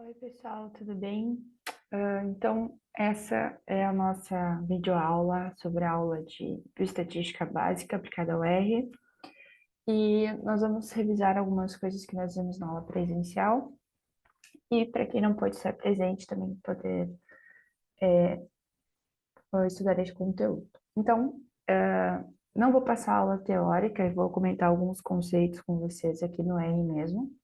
Oi, pessoal, tudo bem? Então, essa é a nossa videoaula sobre a aula de bioestatística básica aplicada ao R. E nós vamos revisar algumas coisas que nós vimos na aula presencial. E para quem não pode estar presente, também poder estudar esse conteúdo. Então, não vou passar a aula teórica, eu vou comentar alguns conceitos com vocês aqui no R mesmo.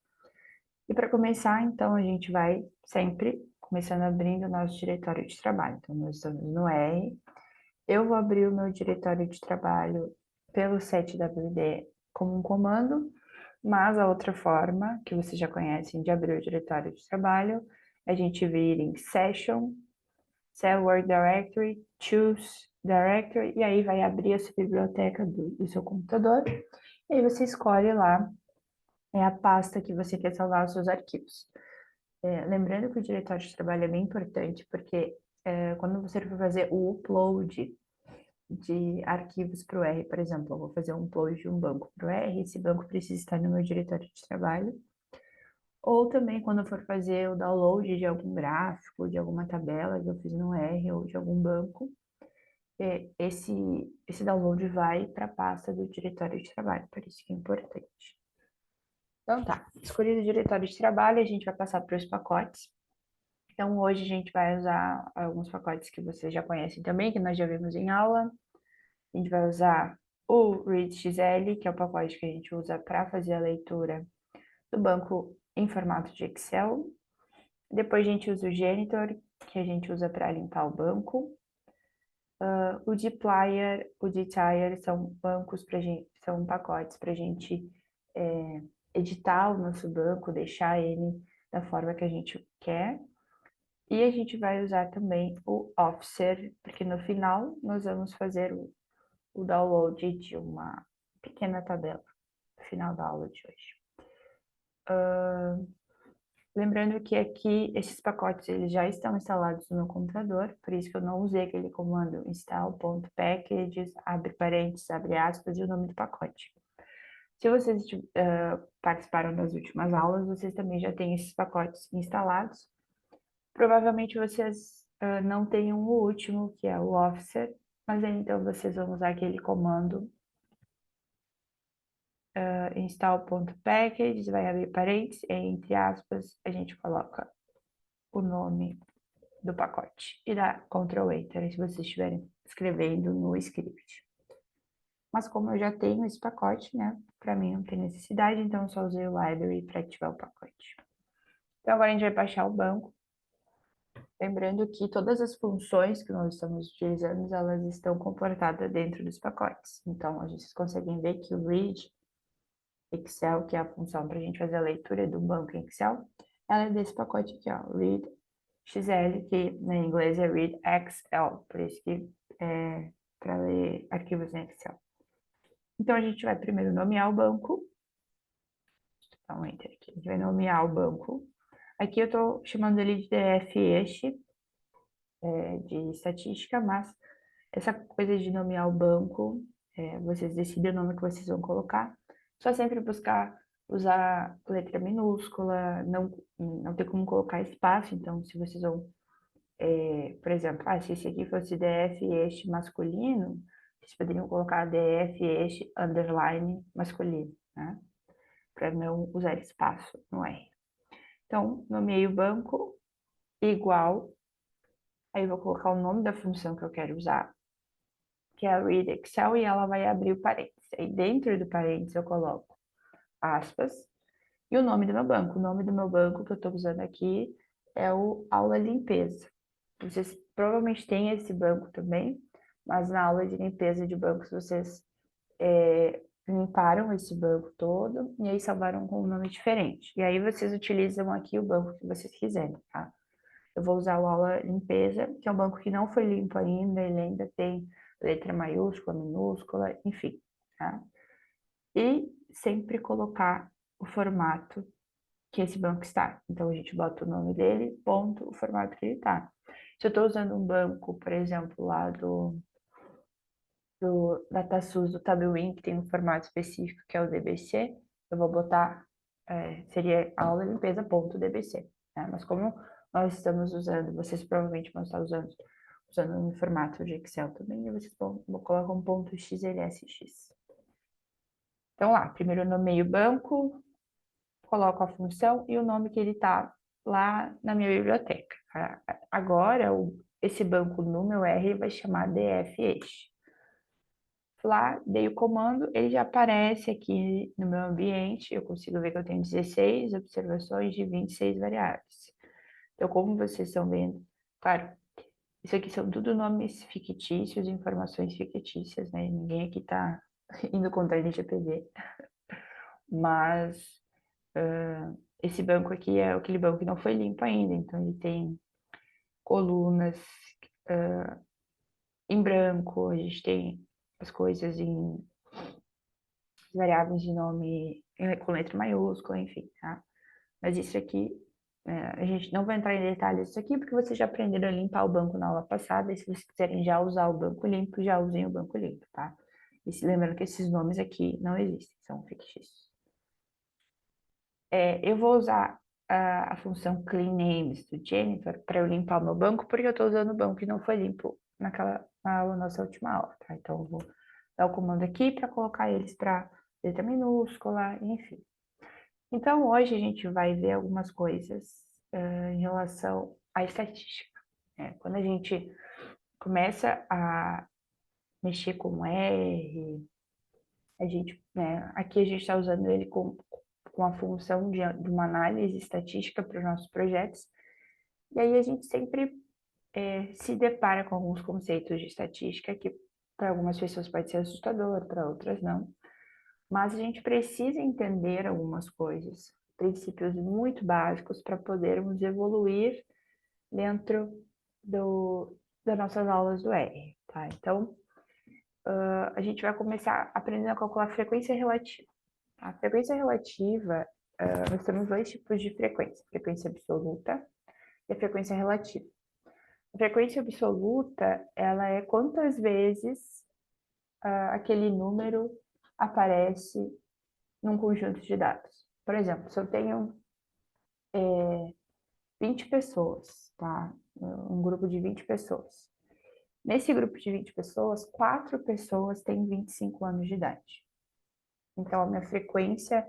E para começar, então, a gente vai sempre começando abrindo o nosso diretório de trabalho. Então, nós estamos no R. Eu vou abrir o meu diretório de trabalho pelo setwd como um comando, mas a outra forma, que vocês já conhecem de abrir o diretório de trabalho, é a gente vir em Session, Cell Work Directory, Choose Directory, e aí vai abrir essa biblioteca do seu computador, e aí você escolhe lá a pasta que você quer salvar os seus arquivos. Lembrando que o diretório de trabalho é bem importante, porque quando você for fazer o upload de arquivos para o R, por exemplo, eu vou fazer um upload de um banco para o R, esse banco precisa estar no meu diretório de trabalho. Ou também quando eu for fazer o download de algum gráfico, de alguma tabela que eu fiz no R ou de algum banco, esse download vai para a pasta do diretório de trabalho, por isso que é importante. Então tá, escolhido o diretório de trabalho, a gente vai passar para os pacotes. Então, hoje a gente vai usar alguns pacotes que vocês já conhecem também, que nós já vimos em aula. A gente vai usar o readxl, que é o pacote que a gente usa para fazer a leitura do banco em formato de Excel. Depois a gente usa o janitor, que a gente usa para limpar o banco. O dplyr, o dtire são são pacotes para a gente editar o nosso banco, deixar ele da forma que a gente quer. E a gente vai usar também o Officer, porque no final nós vamos fazer o download de uma pequena tabela no final da aula de hoje. Lembrando que aqui esses pacotes eles já estão instalados no meu computador, por isso que eu não usei aquele comando install.packages, abre parênteses, abre aspas e o nome do pacote. Se vocês participaram das últimas aulas, vocês também já têm esses pacotes instalados. Provavelmente vocês não tenham o último, que é o Officer, mas aí, então vocês vão usar aquele comando install.packages, vai abrir parênteses, e entre aspas, a gente coloca o nome do pacote e dá Ctrl Enter se vocês estiverem escrevendo no script. Mas como eu já tenho esse pacote, né, para mim não tem necessidade, então eu só usei o library para ativar o pacote. Então agora a gente vai baixar o banco. Lembrando que todas as funções que nós estamos utilizando, elas estão comportadas dentro dos pacotes. Então, a gente conseguem ver que o read Excel, que é a função para a gente fazer a leitura do banco em Excel, ela é desse pacote aqui, ó, read XL, que em inglês é read XL, por isso que é para ler arquivos em Excel. Então, a gente vai primeiro nomear o banco. Então, enter aqui. A gente vai nomear o banco. Aqui eu estou chamando ele de DF este, de estatística, mas essa coisa de nomear o banco, vocês decidem o nome que vocês vão colocar. Só sempre buscar usar letra minúscula, não ter como colocar espaço, então se vocês vão, por exemplo, se esse aqui fosse DF este masculino, vocês poderiam colocar DF este underline masculino, né? Para não usar espaço no R. Então, nomeei o banco igual, aí eu vou colocar o nome da função que eu quero usar, que é a read Excel, e ela vai abrir o parênteses. Aí dentro do parênteses eu coloco aspas e o nome do meu banco. O nome do meu banco que eu estou usando aqui é o Aula Limpeza. Vocês provavelmente têm esse banco também, mas na aula de limpeza de bancos vocês limparam esse banco todo e aí salvaram com um nome diferente. E aí vocês utilizam aqui o banco que vocês quiserem, tá? Eu vou usar o Aula Limpeza, que é um banco que não foi limpo ainda, ele ainda tem letra maiúscula, minúscula, enfim, tá? E sempre colocar o formato que esse banco está. Então, a gente bota o nome dele, ponto, o formato que ele está. Se eu estou usando um banco, por exemplo, lá do DataSUS, do Tabuin, que tem um formato específico, que é o DBC, eu vou botar, seria aula limpeza.dbc. né? Mas como nós estamos usando, vocês provavelmente vão estar usando no formato de Excel também, e vocês vão colocar um ponto XLSX. Então, lá, primeiro eu nomeio o banco, coloco a função e o nome que ele está lá na minha biblioteca. Agora, esse banco no meu R vai chamar DF-Eixo. Lá, dei o comando, ele já aparece aqui no meu ambiente, eu consigo ver que eu tenho 16 observações de 26 variáveis. Então, como vocês estão vendo, claro, isso aqui são tudo nomes fictícios, informações fictícias, né? Ninguém aqui está indo contra a LGPD. Mas esse banco aqui é aquele banco que não foi limpo ainda, então ele tem colunas em branco, a gente tem as coisas em variáveis de nome com letra maiúscula, enfim, tá? Mas isso aqui, a gente não vai entrar em detalhes disso aqui, porque vocês já aprenderam a limpar o banco na aula passada, e se vocês quiserem já usar o banco limpo, já usem o banco limpo, tá? E se lembrando que esses nomes aqui não existem, são fictícios. Eu vou usar a função clean names do Jennifer para eu limpar o meu banco, porque eu estou usando o banco que não foi limpo na aula, nossa última aula, tá? Então, eu vou dar o comando aqui para colocar eles para letra minúscula, enfim. Então, hoje a gente vai ver algumas coisas em relação à estatística, né? Quando a gente começa a mexer com R, a gente, né, aqui a gente está usando ele com a função de uma análise estatística para os nossos projetos, e aí a gente sempre se depara com alguns conceitos de estatística que para algumas pessoas pode ser assustador, para outras não, mas a gente precisa entender algumas coisas, princípios muito básicos para podermos evoluir dentro das nossas aulas do R, tá? Então, a gente vai começar aprendendo a calcular a frequência relativa. A frequência relativa, nós temos dois tipos de frequência, frequência absoluta e a frequência relativa. A frequência absoluta, ela é quantas vezes aquele número aparece num conjunto de dados. Por exemplo, se eu tenho 20 pessoas, tá? Um grupo de 20 pessoas. Nesse grupo de 20 pessoas, 4 pessoas têm 25 anos de idade. Então, a minha frequência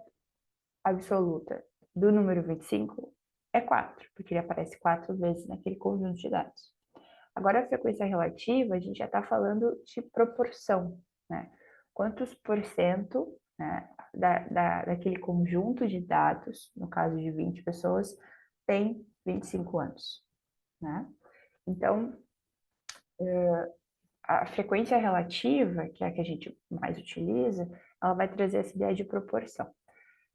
absoluta do número 25 é 4, porque ele aparece 4 vezes naquele conjunto de dados. Agora, a frequência relativa, a gente já está falando de proporção, né? Quantos por cento, né, daquele conjunto de dados, no caso de 20 pessoas, tem 25 anos, né? Então, a frequência relativa, que é a que a gente mais utiliza, ela vai trazer essa ideia de proporção.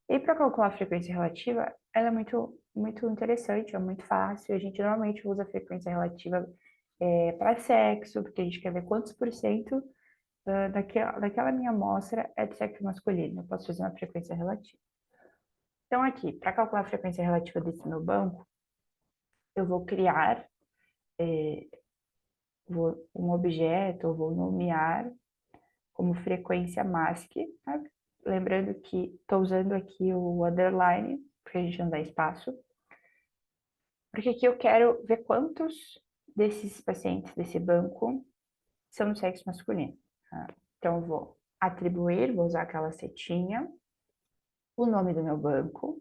E para calcular a frequência relativa, ela é muito interessante, é muito fácil. A gente normalmente usa a frequência relativa para sexo, porque a gente quer ver quantos por cento daquela minha amostra é de sexo masculino. Eu posso fazer uma frequência relativa. Então, aqui, para calcular a frequência relativa desse meu banco, eu vou criar um objeto, eu vou nomear como frequência mask, tá? Lembrando que estou usando aqui o underline, porque a gente não dá espaço. Porque aqui eu quero ver quantos desses pacientes desse banco são do sexo masculino. Tá? Então, eu vou atribuir, vou usar aquela setinha, o nome do meu banco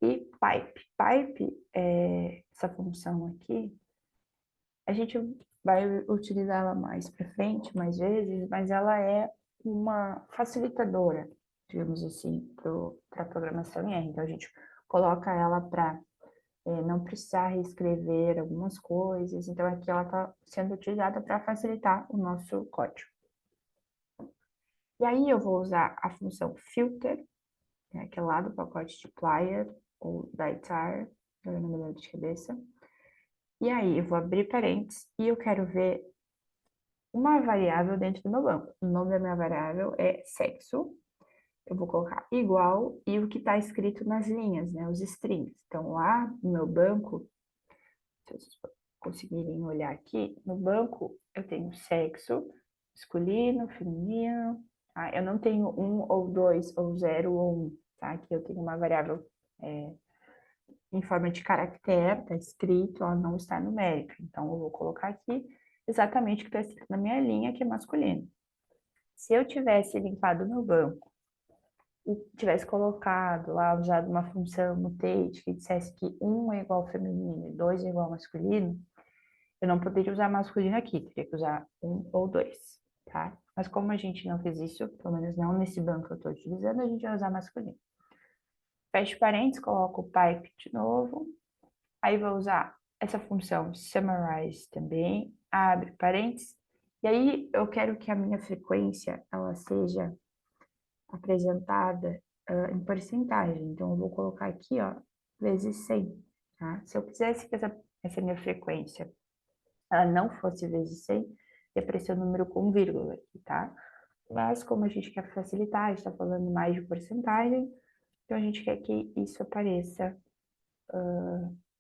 e pipe. Pipe, essa função aqui, a gente vai utilizá-la mais para frente, mais vezes, mas ela é uma facilitadora, digamos assim, para a programação em R. Então, a gente coloca ela para não precisar reescrever algumas coisas. Então, aqui ela está sendo utilizada para facilitar o nosso código. E aí, eu vou usar a função filter, né, que é lá do pacote de Plier, ou da ITAR, não me lembro de cabeça. E aí, eu vou abrir parênteses e eu quero ver uma variável dentro do meu banco. O nome da minha variável é sexo. Eu vou colocar igual e o que está escrito nas linhas, né, os strings. Então, lá no meu banco, se vocês conseguirem olhar aqui, no banco eu tenho sexo, masculino, feminino, tá? Eu não tenho 1 ou 2 ou 0 ou 1, tá? Aqui eu tenho uma variável em forma de caractere, está escrito, ela não está numérica. Então, eu vou colocar aqui exatamente o que está escrito na minha linha, que é masculino. Se eu tivesse limpado meu banco e tivesse colocado lá, usado uma função mutate que dissesse que 1 é igual ao feminino e 2 é igual ao masculino, eu não poderia usar masculino aqui, teria que usar 1 ou 2, tá? Mas como a gente não fez isso, pelo menos não nesse banco que eu estou utilizando, a gente vai usar masculino. Fecho parênteses, coloco o pipe de novo, aí vou usar essa função summarize também, abre parênteses, e aí eu quero que a minha frequência, ela seja apresentada em porcentagem. Então, eu vou colocar aqui, ó, vezes 100, tá? Se eu quisesse que essa minha frequência, ela não fosse vezes 100, ia aparecer o número com vírgula aqui, tá? Mas, como a gente quer facilitar, a gente está falando mais de porcentagem, então a gente quer que isso apareça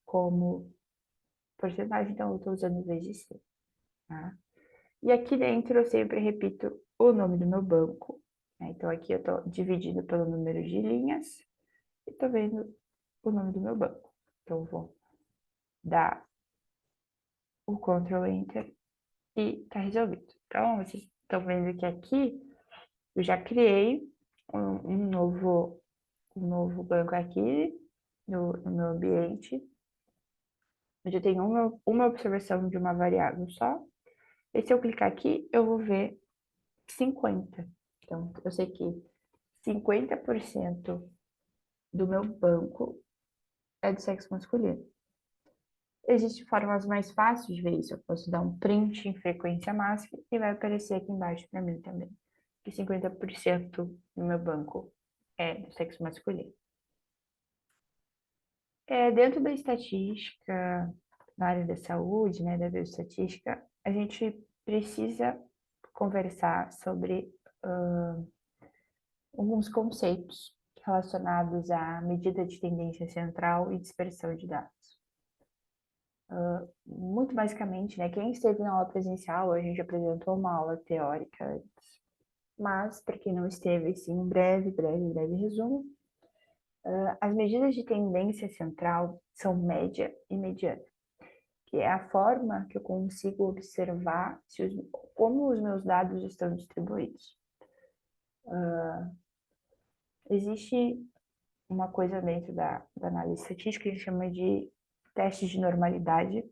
como porcentagem, então eu estou usando vezes 100, tá? E aqui dentro eu sempre repito o nome do meu banco, né? Então aqui eu estou dividindo pelo número de linhas e estou vendo o nome do meu banco. Então eu vou dar o Ctrl Enter e tá resolvido. Então vocês estão vendo que aqui eu já criei um novo banco aqui no meu ambiente, onde eu tenho uma observação de uma variável só. E se eu clicar aqui, eu vou ver 50. Então, eu sei que 50% do meu banco é do sexo masculino. Existem formas mais fáceis de ver isso. Eu posso dar um print em frequência máxima e vai aparecer aqui embaixo para mim também. Que 50% do meu banco é do sexo masculino. Dentro da estatística, na área da saúde, né, da bioestatística, a gente precisa conversar sobre alguns conceitos relacionados à medida de tendência central e dispersão de dados. Muito basicamente, né, quem esteve na aula presencial, a gente apresentou uma aula teórica antes, mas para quem não esteve, sim, um breve resumo. As medidas de tendência central são média e mediana, que é a forma que eu consigo observar como os meus dados estão distribuídos. Existe uma coisa dentro da análise estatística que a gente chama de testes de normalidade,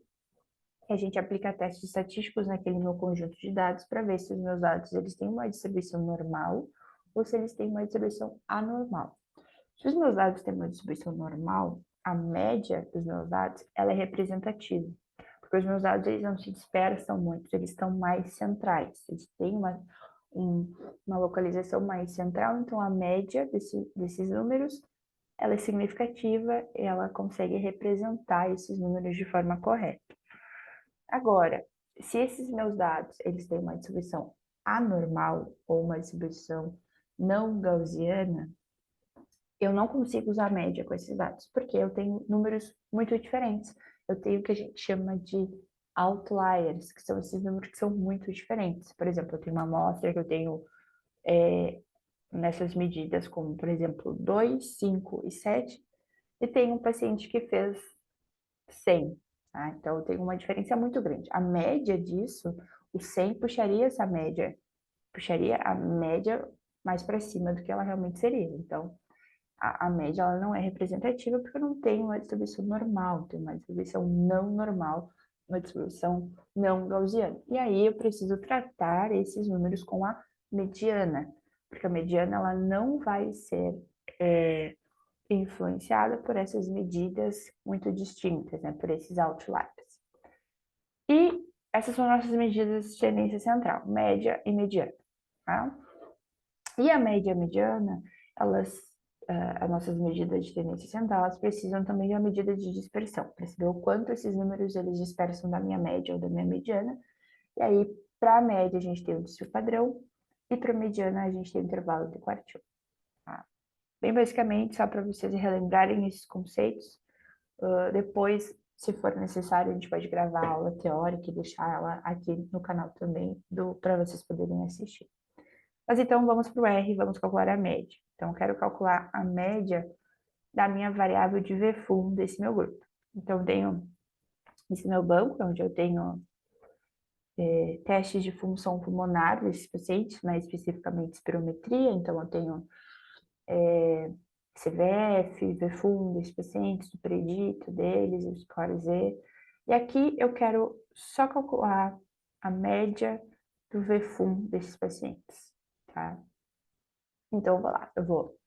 que a gente aplica testes estatísticos naquele meu conjunto de dados para ver se os meus dados eles têm uma distribuição normal ou se eles têm uma distribuição anormal. Se os meus dados têm uma distribuição normal, a média dos meus dados ela é representativa, porque os meus dados eles não se dispersam muito, eles estão mais centrais, eles têm uma localização mais central, então a média desses números ela é significativa e ela consegue representar esses números de forma correta. Agora, se esses meus dados eles têm uma distribuição anormal ou uma distribuição não gaussiana, eu não consigo usar média com esses dados, porque eu tenho números muito diferentes. Eu tenho o que a gente chama de outliers, que são esses números que são muito diferentes. Por exemplo, eu tenho uma amostra que eu tenho nessas medidas, como, por exemplo, 2, 5 e 7, e tem um paciente que fez 100, tá? Então, eu tenho uma diferença muito grande. A média disso, o 100 puxaria a média mais para cima do que ela realmente seria. Então, a média ela não é representativa porque eu não tenho uma distribuição normal, tenho uma distribuição não normal, uma distribuição não gaussiana. E aí eu preciso tratar esses números com a mediana, porque a mediana ela não vai ser influenciada por essas medidas muito distintas, né, por esses outliers. E essas são nossas medidas de tendência central, média e mediana, tá? E a média e a mediana, as nossas medidas de tendência central, elas precisam também de uma medida de dispersão, para saber o quanto esses números eles dispersam da minha média ou da minha mediana. E aí, para a média, a gente tem o desvio padrão, e para a mediana, a gente tem o intervalo de quartil. Tá? Bem basicamente, só para vocês relembrarem esses conceitos, depois, se for necessário, a gente pode gravar a aula teórica e deixar ela aqui no canal também, para vocês poderem assistir. Mas então, vamos para o R, vamos calcular a média. Então, eu quero calcular a média da minha variável de VFUM desse meu grupo. Então, eu tenho esse meu banco, onde eu tenho testes de função pulmonar desses pacientes, mais especificamente espirometria, então eu tenho CVF, VFUM desses pacientes, o predito deles, o score Z. E aqui eu quero só calcular a média do VFUM desses pacientes, tá? Então, eu vou lá,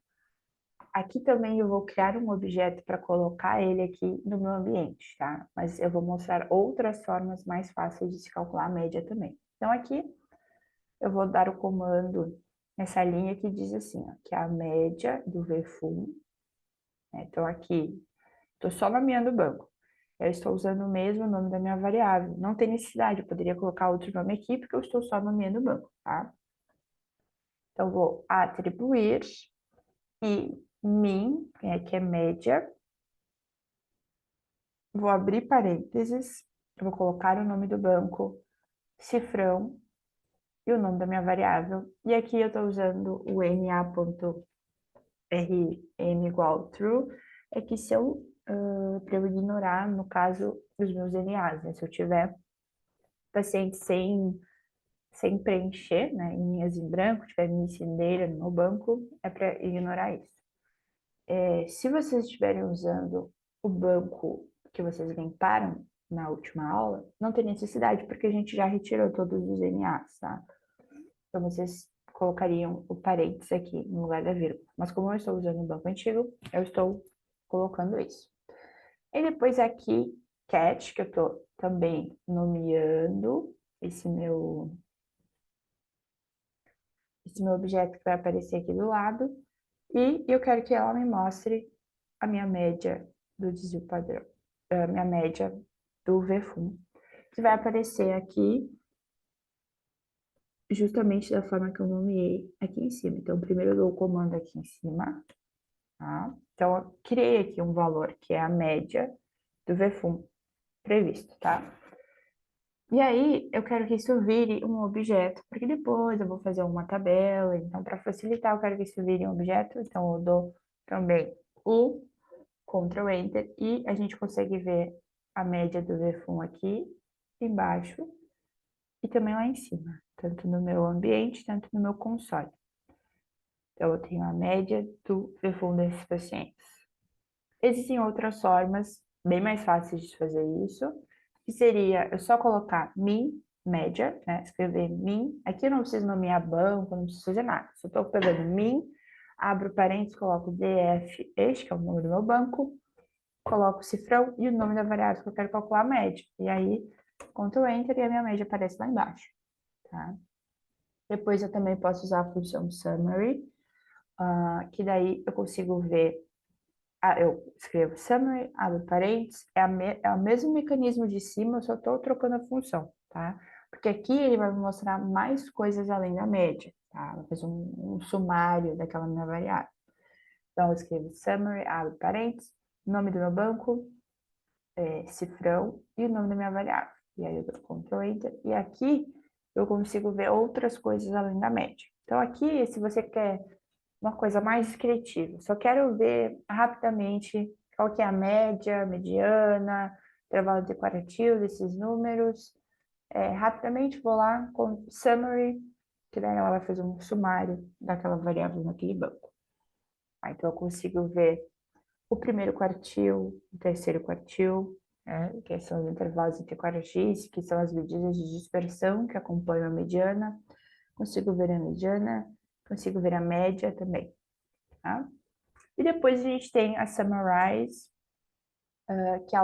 aqui também eu vou criar um objeto para colocar ele aqui no meu ambiente, tá? Mas eu vou mostrar outras formas mais fáceis de se calcular a média também. Então, aqui eu vou dar o comando nessa linha que diz assim, ó, que é a média do VFUM, né? Então, aqui, estou só nomeando o banco. Eu estou usando o mesmo nome da minha variável. Não tem necessidade, eu poderia colocar outro nome aqui, porque eu estou só nomeando o banco, tá? Então, vou atribuir e min, que é média, vou abrir parênteses, vou colocar o nome do banco, cifrão e o nome da minha variável. E aqui eu estou usando o na.rm igual true, é que se eu, para eu ignorar, no caso, os meus NAs, né? Se eu tiver paciente sem preencher, né, em linhas em branco, tiver minha cindeira no meu banco, é para ignorar isso. Se vocês estiverem usando o banco que vocês limparam na última aula, não tem necessidade, porque a gente já retirou todos os NAs, tá? Então, vocês colocariam o parênteses aqui no lugar da vírgula. Mas como eu estou usando o banco antigo, eu estou colocando isso. E depois aqui, cat, que eu estou também nomeando esse meu objeto que vai aparecer aqui do lado. E eu quero que ela me mostre a minha média do desvio padrão, a minha média do VFUM, que vai aparecer aqui justamente da forma que eu nomeei aqui em cima. Então, primeiro eu dou o comando aqui em cima, tá? Então, eu criei aqui um valor que é a média do VFUM previsto, tá? E aí, eu quero que isso vire um objeto, porque depois eu vou fazer uma tabela, então, para facilitar, eu quero que isso vire um objeto, então eu dou também o Ctrl Enter e a gente consegue ver a média do VFUM aqui embaixo e também lá em cima, tanto no meu ambiente, tanto no meu console. Então, eu tenho a média do VFUM desses pacientes. Existem outras formas bem mais fáceis de fazer isso, que seria eu só colocar min, média, né? Escrever min. Aqui eu não preciso nomear banco, não preciso fazer nada. Só estou pegando min, abro parênteses, coloco DF, este que é o nome do meu banco, coloco o cifrão e o nome da variável que eu quero calcular a média. E aí, Ctrl Enter e a minha média aparece lá embaixo, tá? Depois eu também posso usar a função summary, que daí eu consigo ver, eu escrevo summary, abro parênteses, é o mesmo mecanismo de cima, eu só estou trocando a função, tá? Porque aqui ele vai me mostrar mais coisas além da média, tá? Vai fazer um sumário daquela minha variável. Então, eu escrevo summary, abro parênteses, nome do meu banco, cifrão e o nome da minha variável. E aí eu dou Ctrl Enter. E aqui eu consigo ver outras coisas além da média. Então aqui, se você quer uma coisa mais descritiva, só quero ver rapidamente qual que é a média, mediana, intervalo declarativo desses números. Rapidamente vou lá com Summary, que daí ela vai fazer um sumário daquela variável naquele banco. Então eu consigo ver o primeiro quartil, o terceiro quartil, né, que são os intervalos interquartis, que são as medidas de dispersão que acompanham a mediana. Consigo ver a mediana, consigo ver a média também, tá? E depois a gente tem a summarize, que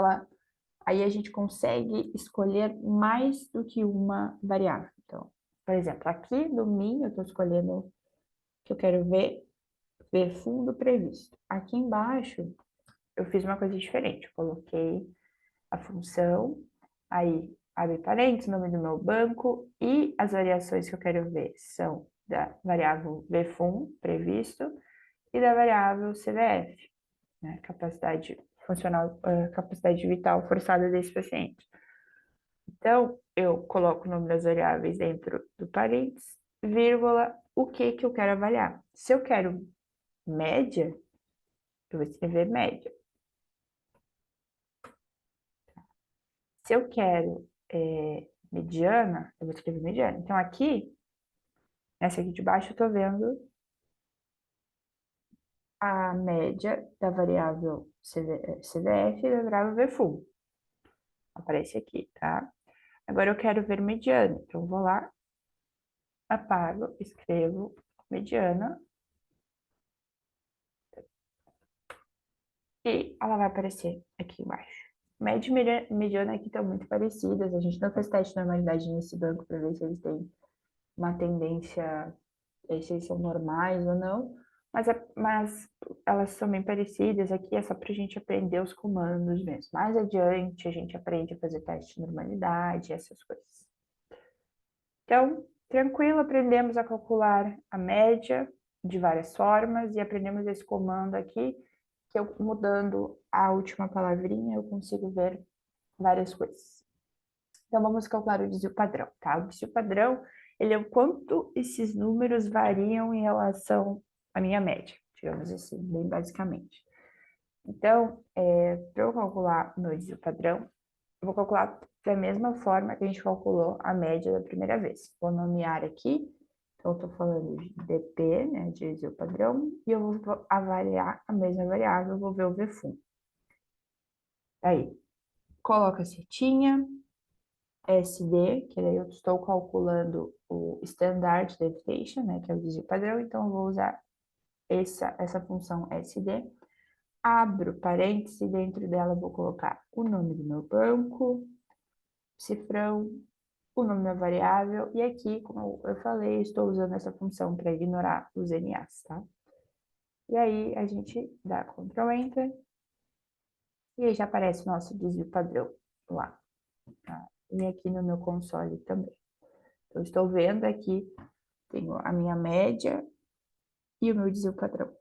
aí a gente consegue escolher mais do que uma variável. Então, por exemplo, aqui no min eu estou escolhendo que eu quero ver fundo previsto. Aqui embaixo eu fiz uma coisa diferente, eu coloquei a função, aí abre parênteses, nome do meu banco e as variações que eu quero ver são da variável VFUM previsto e da variável CVF, né, capacidade funcional, capacidade vital forçada desse paciente. Então, eu coloco o nome das variáveis dentro do parênteses, vírgula, o que eu quero avaliar. Se eu quero média, eu vou escrever média. Se eu quero mediana, eu vou escrever mediana. Então, aqui, nessa aqui de baixo, eu estou vendo a média da variável CVF e da variável VFUM. Aparece aqui, tá? Agora eu quero ver mediana. Então, eu vou lá, apago, escrevo mediana. E ela vai aparecer aqui embaixo. Média e mediana aqui estão muito parecidas. A gente não fez teste de normalidade nesse banco para ver se eles têm uma tendência, se eles são normais ou não. Mas elas são bem parecidas. Aqui é só para a gente aprender os comandos mesmo. Mais adiante, a gente aprende a fazer teste de normalidade, essas coisas. Então, tranquilo, aprendemos a calcular a média de várias formas e aprendemos esse comando aqui, que eu mudando a última palavrinha eu consigo ver várias coisas. Então, vamos calcular o desvio padrão, tá? O desvio padrão, ele é o quanto esses números variam em relação à minha média, digamos assim, bem basicamente. Então, para eu calcular o meu desvio padrão, eu vou calcular da mesma forma que a gente calculou a média da primeira vez. Vou nomear aqui, então eu estou falando de DP, né, de desvio padrão, e eu vou avaliar a mesma variável, vou ver o VFUM. Aí, coloca a setinha, SD, que daí eu estou calculando o Standard Deviation, né, que é o desvio padrão, então eu vou usar essa função SD. Abro parêntese, dentro dela eu vou colocar o nome do meu banco, cifrão, o nome da variável, e aqui, como eu falei, estou usando essa função para ignorar os NAs, tá? E aí a gente dá Ctrl Enter, e aí já aparece o nosso desvio padrão lá, tá? E aqui no meu console também. Eu estou vendo aqui, tenho a minha média e o meu desvio padrão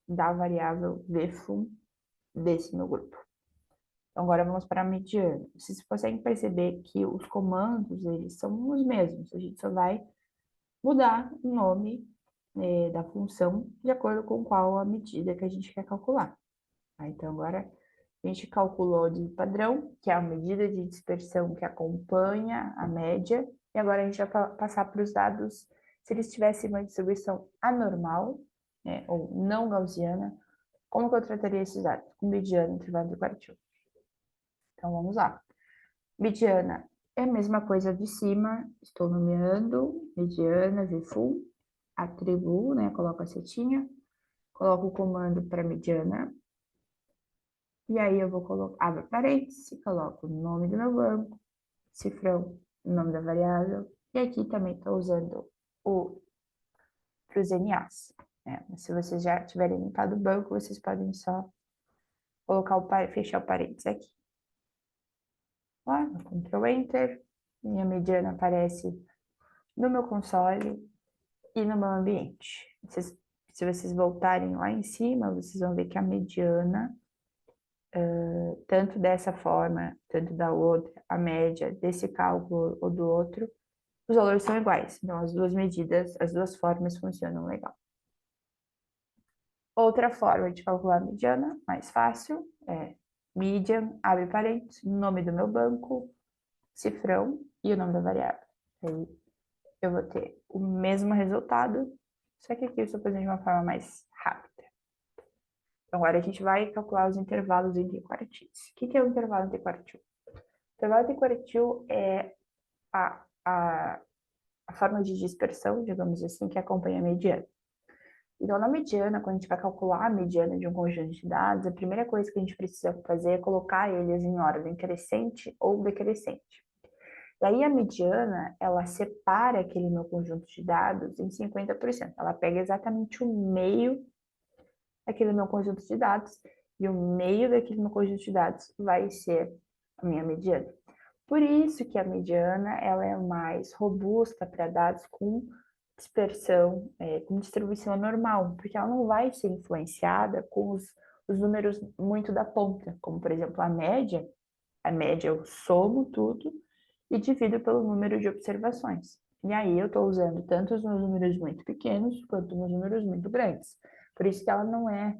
da variável VFUM desse meu grupo. Então, agora vamos para a mediana. Vocês conseguem perceber que os comandos, eles são os mesmos. A gente só vai mudar o nome da função de acordo com qual a medida que a gente quer calcular. Tá? Então, agora a gente calculou de padrão, que é a medida de dispersão que acompanha a média, e agora a gente vai passar para os dados, se eles tivessem uma distribuição anormal, né, ou não gaussiana, como que eu trataria esses dados? Com mediana, intervalo de quartil. Então, vamos lá. Mediana é a mesma coisa de cima, estou nomeando, mediana, VFUM, atribuo, né, coloco a setinha, coloco o comando para mediana, e aí eu vou colocar, abro parênteses, coloco o nome do meu banco, cifrão, o nome da variável, e aqui também estou usando o para os NAs. Né? Se vocês já tiverem limpado o banco, vocês podem só colocar fechar o parênteses aqui. Lá, no Ctrl Enter, minha mediana aparece no meu console e no meu ambiente. Se vocês voltarem lá em cima, vocês vão ver que a mediana, tanto dessa forma, tanto da outra, a média desse cálculo ou do outro, os valores são iguais. Então, as duas medidas, as duas formas funcionam legal. Outra forma de calcular a mediana, mais fácil, é median, abre parênteses, nome do meu banco, cifrão e o nome da variável. Aí eu vou ter o mesmo resultado, só que aqui eu estou fazendo de uma forma mais rápida. Então, agora a gente vai calcular os intervalos entre quartis. O que é o intervalo entre quartil? O intervalo entre quartil é a forma de dispersão, digamos assim, que acompanha a mediana. Então, na mediana, quando a gente vai calcular a mediana de um conjunto de dados, a primeira coisa que a gente precisa fazer é colocar eles em ordem crescente ou decrescente. Daí a mediana, ela separa aquele meu conjunto de dados em 50%. Ela pega exatamente o meio daquele meu conjunto de dados e o meio daquele meu conjunto de dados vai ser a minha mediana. Por isso que a mediana, ela é mais robusta para dados com dispersão, com distribuição normal, porque ela não vai ser influenciada com os números muito da ponta, como por exemplo a média eu somo tudo e divido pelo número de observações. E aí eu estou usando tanto os meus números muito pequenos quanto os meus números muito grandes. Por isso que ela não é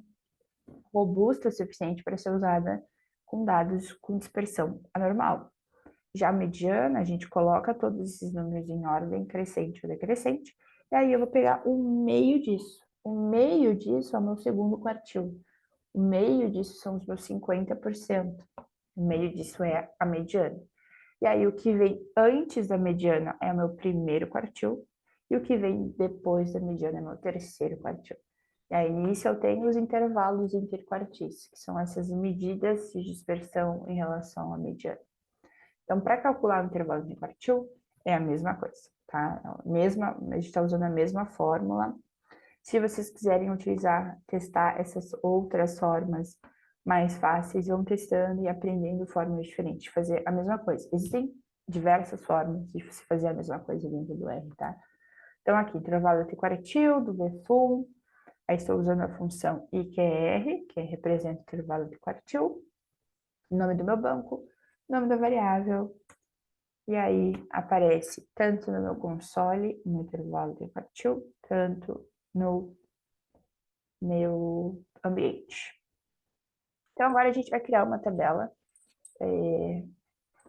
robusta o suficiente para ser usada com dados com dispersão anormal. Já a mediana, a gente coloca todos esses números em ordem crescente ou decrescente, e aí eu vou pegar o meio disso. O meio disso é o meu segundo quartil. O meio disso são os meus 50%. O meio disso é a mediana. E aí o que vem antes da mediana é o meu primeiro quartil, e o que vem depois da mediana é o meu terceiro quartil. E aí nisso eu tenho os intervalos interquartis, que são essas medidas de dispersão em relação à mediana. Então, para calcular o intervalo de quartil, é a mesma coisa, tá? A gente está usando a mesma fórmula. Se vocês quiserem testar essas outras formas mais fáceis, vão testando e aprendendo formas diferentes de fazer a mesma coisa. Existem diversas formas de se fazer a mesma coisa dentro do R, tá? Então, aqui, intervalo de quartil, do VFUM, aí estou usando a função IQR, que representa o intervalo de quartil, nome do meu banco, nome da variável, e aí aparece tanto no meu console, no intervalo de quartil, tanto no meu ambiente. Então, agora a gente vai criar uma tabela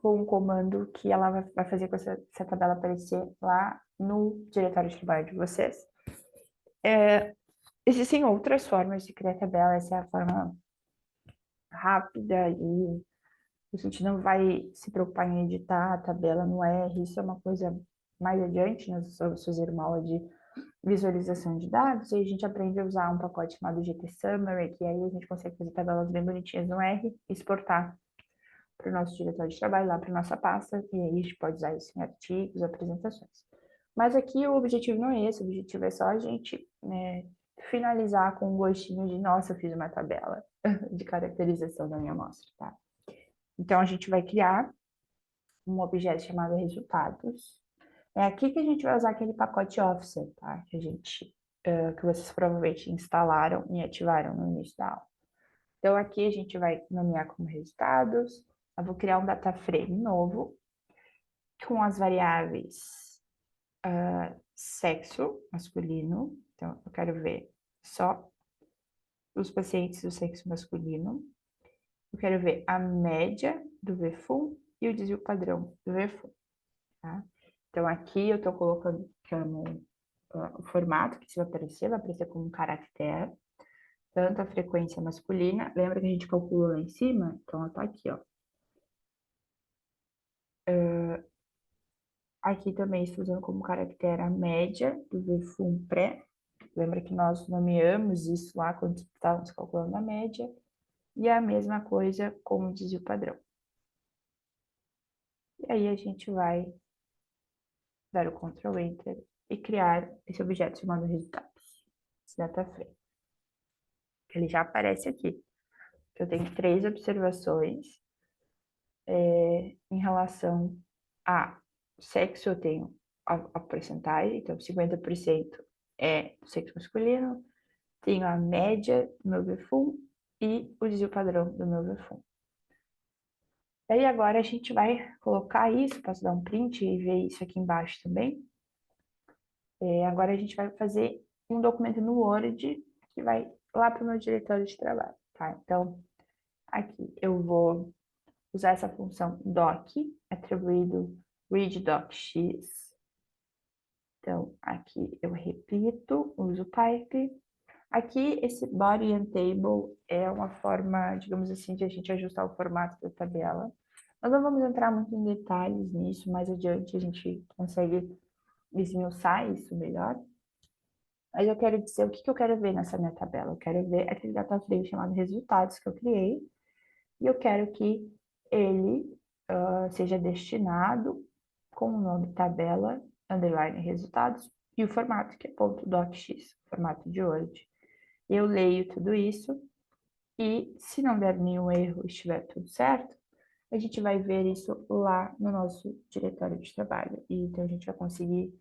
com um comando que ela vai fazer com essa tabela aparecer lá no diretório de trabalho de vocês. Existem outras formas de criar tabela, essa é a forma rápida e a gente não vai se preocupar em editar a tabela no R, isso é uma coisa mais adiante, nós vamos fazer uma aula de visualização de dados, e a gente aprende a usar um pacote chamado GT Summary, que aí a gente consegue fazer tabelas bem bonitinhas no R, exportar para o nosso diretório de trabalho, lá para nossa pasta, e aí a gente pode usar isso em artigos, apresentações. Mas aqui o objetivo não é esse, o objetivo é só a gente finalizar com um gostinho de, nossa, eu fiz uma tabela de caracterização da minha amostra, tá? Então, a gente vai criar um objeto chamado resultados. É aqui que a gente vai usar aquele pacote offset, tá? Que vocês provavelmente instalaram e ativaram no início da aula. Então, aqui a gente vai nomear como resultados. Eu vou criar um data frame novo com as variáveis sexo masculino. Então, eu quero ver só os pacientes do sexo masculino. Eu quero ver a média do VFUM e o desvio padrão do VFUM, tá? Então, aqui eu estou colocando como o formato que vai aparecer como um caractere, tanto a frequência masculina, lembra que a gente calculou lá em cima? Então, ela tá aqui, ó. Aqui também estou usando como caractere a média do VFUM pré, lembra que nós nomeamos isso lá quando estávamos calculando a média, e a mesma coisa com o desvio padrão. E aí a gente vai dar o Ctrl Enter e criar esse objeto chamado resultados, esse data frame. Ele já aparece aqui. Eu tenho 3 observações em relação a sexo, eu tenho a porcentagem, então 50% é do sexo masculino, tenho a média do meu VFUM e o desvio padrão do meu VFUM. Daí agora a gente vai colocar isso, posso dar um print e ver isso aqui embaixo também. Agora a gente vai fazer um documento no Word que vai lá para o meu diretório de trabalho, tá? Então, aqui eu vou usar essa função doc, atribuído readDocX. Então, aqui eu repito, uso pipe. Aqui, esse body and table é uma forma, digamos assim, de a gente ajustar o formato da tabela. Nós não vamos entrar muito em detalhes nisso, mais adiante a gente consegue esmiuçar isso melhor. Mas eu quero dizer o que eu quero ver nessa minha tabela. Eu quero ver aquele data frame chamado resultados que eu criei, e eu quero que ele seja destinado com o nome tabela, underline resultados, e o formato que é .docx, formato de Word. Eu leio tudo isso, e se não der nenhum erro, estiver tudo certo, a gente vai ver isso lá no nosso diretório de trabalho. E então a gente vai conseguir,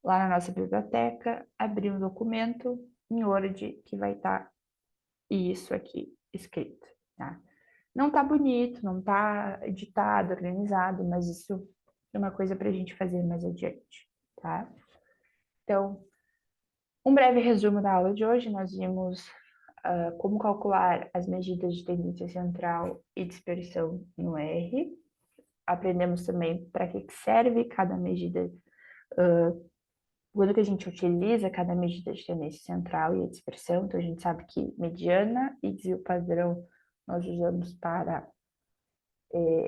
lá na nossa biblioteca, abrir um documento em Word que vai estar isso aqui escrito, tá? Não tá bonito, não tá editado, organizado, mas isso é uma coisa para a gente fazer mais adiante, tá? Então, um breve resumo da aula de hoje, nós vimos como calcular as medidas de tendência central e dispersão no R. Aprendemos também para que serve cada medida, quando que a gente utiliza cada medida de tendência central e a dispersão. Então, a gente sabe que mediana e desvio padrão nós usamos para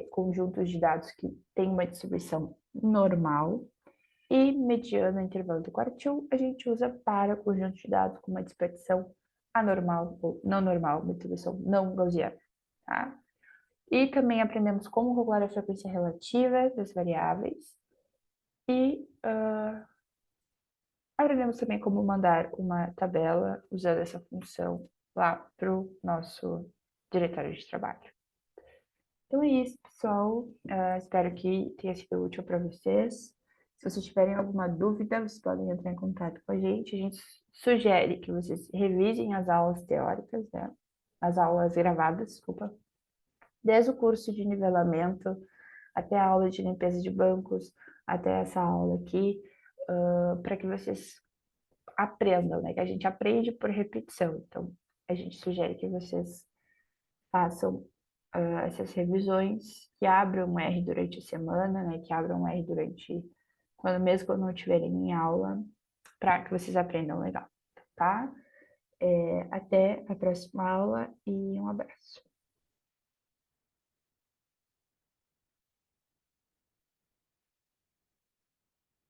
conjuntos de dados que têm uma distribuição normal, e mediana, intervalo do quartil, a gente usa para conjuntos de dados com uma dispersão anormal ou não normal, uma distribuição não gaussiana, tá? E também aprendemos como calcular a frequência relativa das variáveis e aprendemos também como mandar uma tabela usando essa função lá para o nosso diretório de trabalho. Então é isso, pessoal. Espero que tenha sido útil para vocês. Se vocês tiverem alguma dúvida, vocês podem entrar em contato com a gente. A gente sugere que vocês revisem as aulas teóricas, né? As aulas gravadas, desculpa. Desde o curso de nivelamento até a aula de limpeza de bancos, até essa aula aqui, para que vocês aprendam, né? Que a gente aprende por repetição. Então, a gente sugere que vocês façam essas revisões, que abram um R durante a semana, né? Que abram um R durante, mesmo quando não estiverem em aula, para que vocês aprendam legal, tá? Até a próxima aula e um abraço.